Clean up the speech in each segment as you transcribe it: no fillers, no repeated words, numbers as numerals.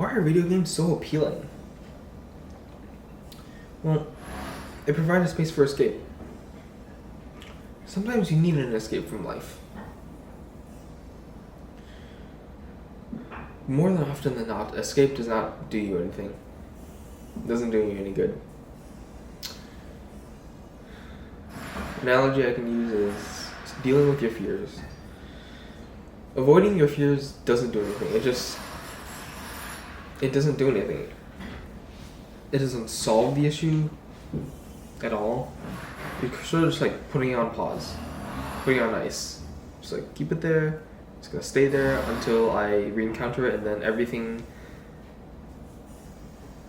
Why are video games so appealing? Well, they provide a space for escape. Sometimes you need an escape from life. More than often than not, escape does not do you anything. It doesn't do you any good. Analogy I can use is dealing with your fears. Avoiding your fears doesn't do anything. It doesn't do anything. It doesn't solve the issue at all. You're sort of just like putting it on pause, putting it on ice. Just like keep it there. It's gonna stay there until I re-encounter it, and then everything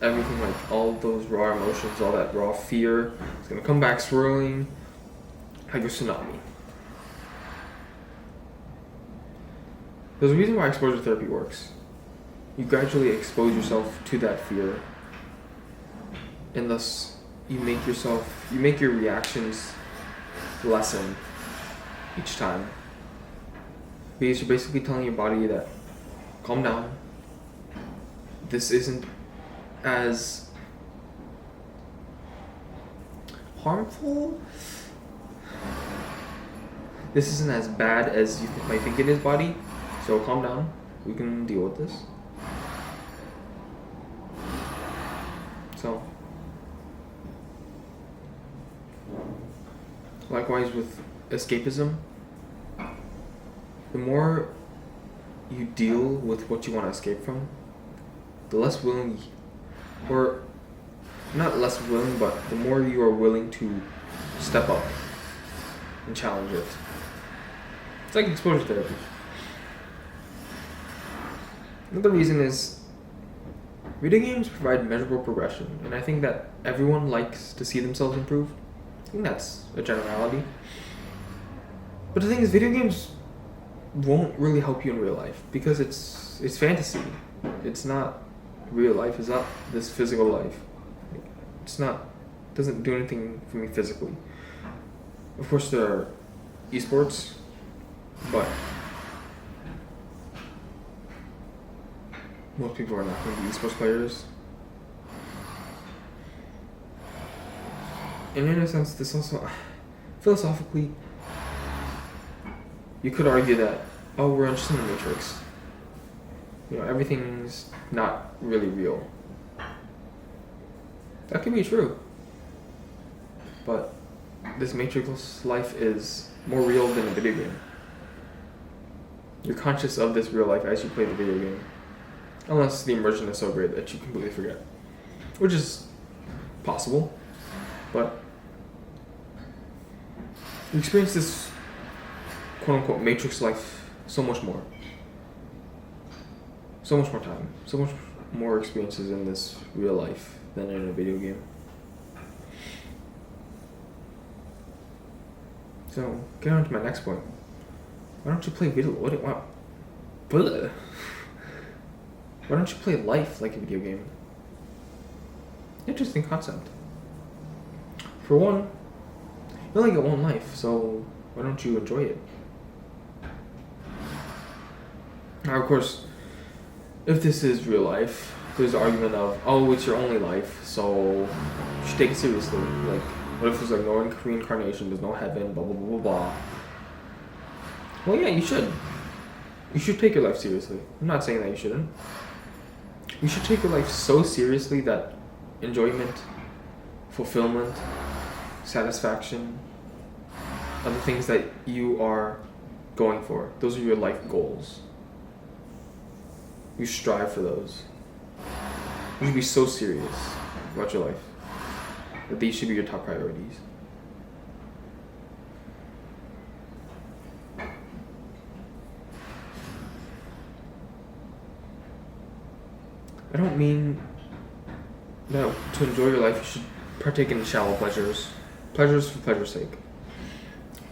like all those raw emotions, all that raw fear, it's gonna come back swirling like a tsunami. There's a reason why exposure therapy works. You gradually expose yourself to that fear, and thus you make your reactions lessen each time. Because you're basically telling your body that, calm down. This isn't as harmful. This isn't as bad as you might think it is, body. So calm down. We can deal with this. So, likewise with escapism, the more you deal with what you want to escape from, the less willing, or not less willing, but the more you are willing to step up and challenge it. It's like exposure therapy. Another reason is video games provide measurable progression, and I think that everyone likes to see themselves improve. I think that's a generality. But the thing is, video games won't really help you in real life because it's fantasy. It's not real life. It's not this physical life. Doesn't do anything for me physically. Of course, there are esports, but most people are not going to be esports players. And in a sense, this also, philosophically, you could argue that, we're interested in the Matrix. Everything's not really real. That can be true. But this Matrix life is more real than a video game. You're conscious of this real life as you play the video game. Unless the immersion is so great that you completely forget. Which is possible. But you experience this quote-unquote Matrix life so much more. So much more time. So much more experiences in this real life than in a video game. So, get on to my next point. Why don't you play Why don't you play life like a video game? Interesting concept. For one, you only get one life, so why don't you enjoy it? Now, of course, if this is real life, there's the argument of, it's your only life, so you should take it seriously. Like, what if there's like no reincarnation, there's no heaven, blah, blah, blah, blah, blah. Well, yeah, you should. You should take your life seriously. I'm not saying that you shouldn't. You should take your life so seriously that enjoyment, fulfillment, satisfaction are the things that you are going for. Those are your life goals. You strive for those. You should be so serious about your life that these should be your top priorities. I don't mean that to enjoy your life you should partake in shallow pleasures. Pleasures for pleasure's sake.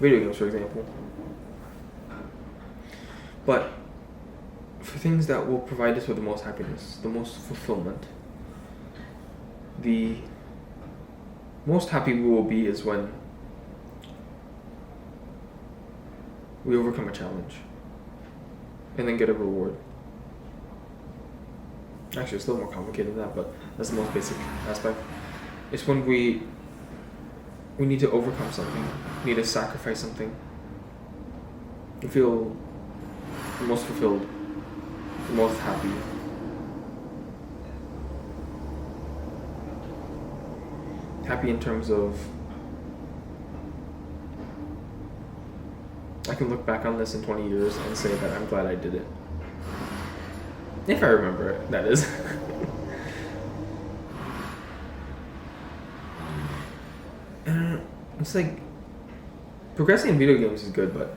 Video games, for example. But for things that will provide us with the most happiness, the most fulfillment, the most happy we will be is when we overcome a challenge and then get a reward. Actually, it's a little more complicated than that, but that's the most basic aspect. It's when we need to overcome something, need to sacrifice something. We feel the most fulfilled, the most happy. Happy in terms of I can look back on this in 20 years and say that I'm glad I did it. If I remember it, that is. And it's like progressing in video games is good, but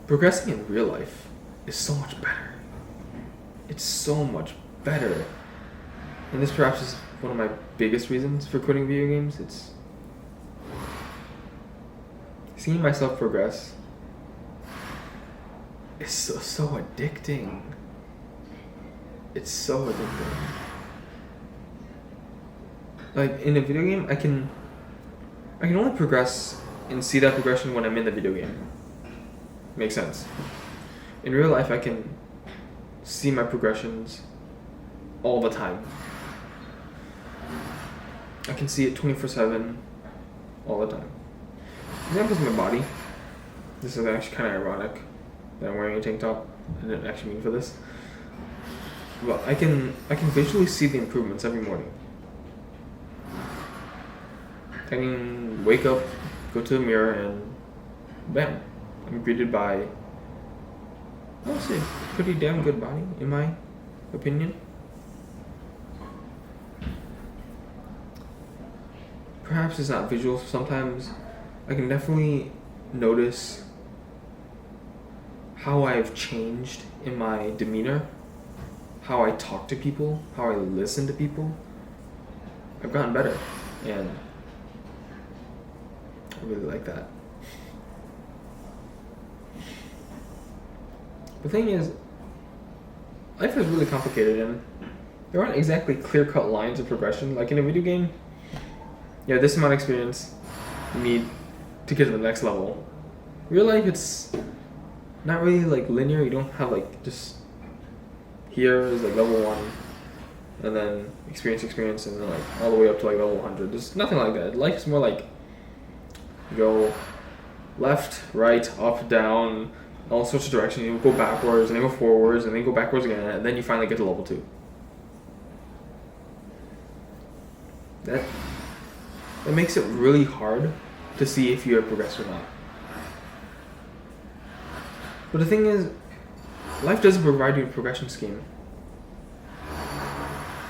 progressing in real life is so much better. It's so much better. And this perhaps is one of my biggest reasons for quitting video games. It's seeing myself progress is so addicting. It's so addicting. Like in a video game, I can only progress and see that progression when I'm in the video game. Makes sense. In real life, I can see my progressions all the time. I can see it 24/7 all the time. Examples of my body. This is actually kind of ironic that I'm wearing a tank top. I didn't actually mean for this. But I can visually see the improvements every morning. I can wake up, go to the mirror, and bam, I'm greeted by, I would say, a pretty damn good body, in my opinion. Perhaps it's not visual. Sometimes I can definitely notice how I've changed in my demeanor, how I talk to people, how I listen to people. I've gotten better, and I really like that. The thing is, life is really complicated, and there aren't exactly clear-cut lines of progression. Like in a video game, you have this amount of experience you need to get to the next level. Real life, it's not really like linear. You don't have like just here is like level 1, and then experience, and then like all the way up to like level 100. There's nothing like that. Life is more like you go left, right, up, down, all sorts of directions. You go backwards, and then go forwards, and then go backwards again, and then you finally get to level 2. That makes it really hard to see if you have progressed or not. But the thing is, life doesn't provide you a progression scheme.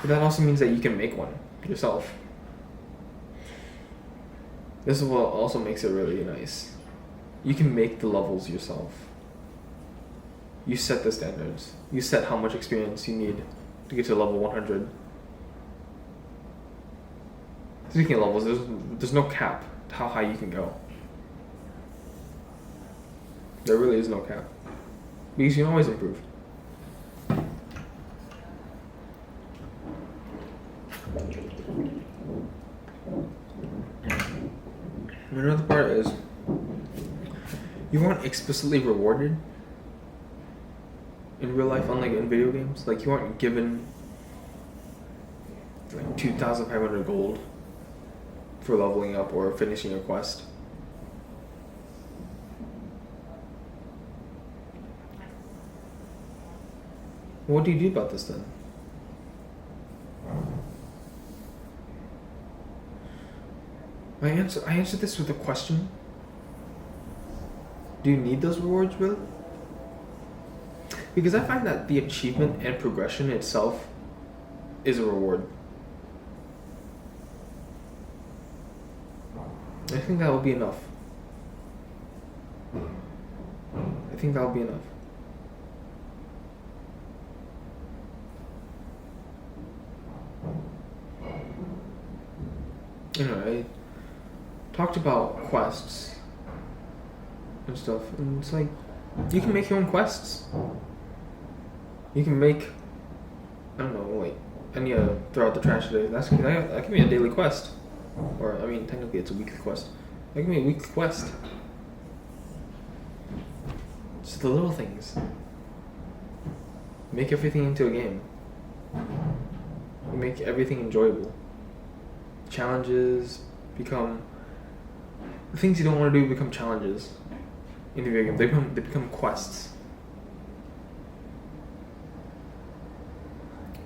But that also means that you can make one yourself. This is what also makes it really nice. You can make the levels yourself. You set the standards. You set how much experience you need to get to level 100. Speaking of levels, there's no cap to how high you can go. There really is no cap. Because you can always improve. Another part is you aren't explicitly rewarded in real life, unlike in video games. Like you aren't given like 2,500 gold for leveling up or finishing a quest. What do you do about this then? I answer this with a question. Do you need those rewards, really? Because I find that the achievement and progression itself is a reward. I think that will be enough. I think that will be enough. You know, I talked about quests and stuff, and it's like you can make your own quests. You can make, I don't know, like I need to throw out the trash today. That can be a daily quest, or I mean, technically it's a weekly quest. That can be a weekly quest. Just the little things. Make everything into a game. make everything enjoyable. Challenges become the things you don't want to do become challenges in the video game. They become quests.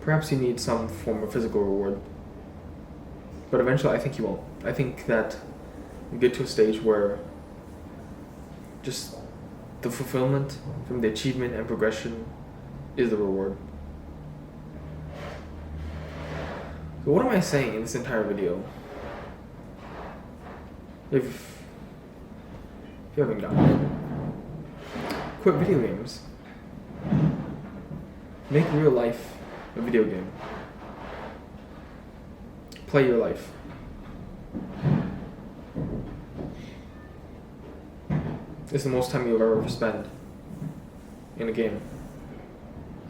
Perhaps you need some form of physical reward, but eventually I think you won't. I think that you get to a stage where just the fulfillment from the achievement and progression is the reward. So what am I saying in this entire video? If you haven't gotten it, quit video games. Make real life a video game. Play your life. It's the most time you'll ever spend in a game.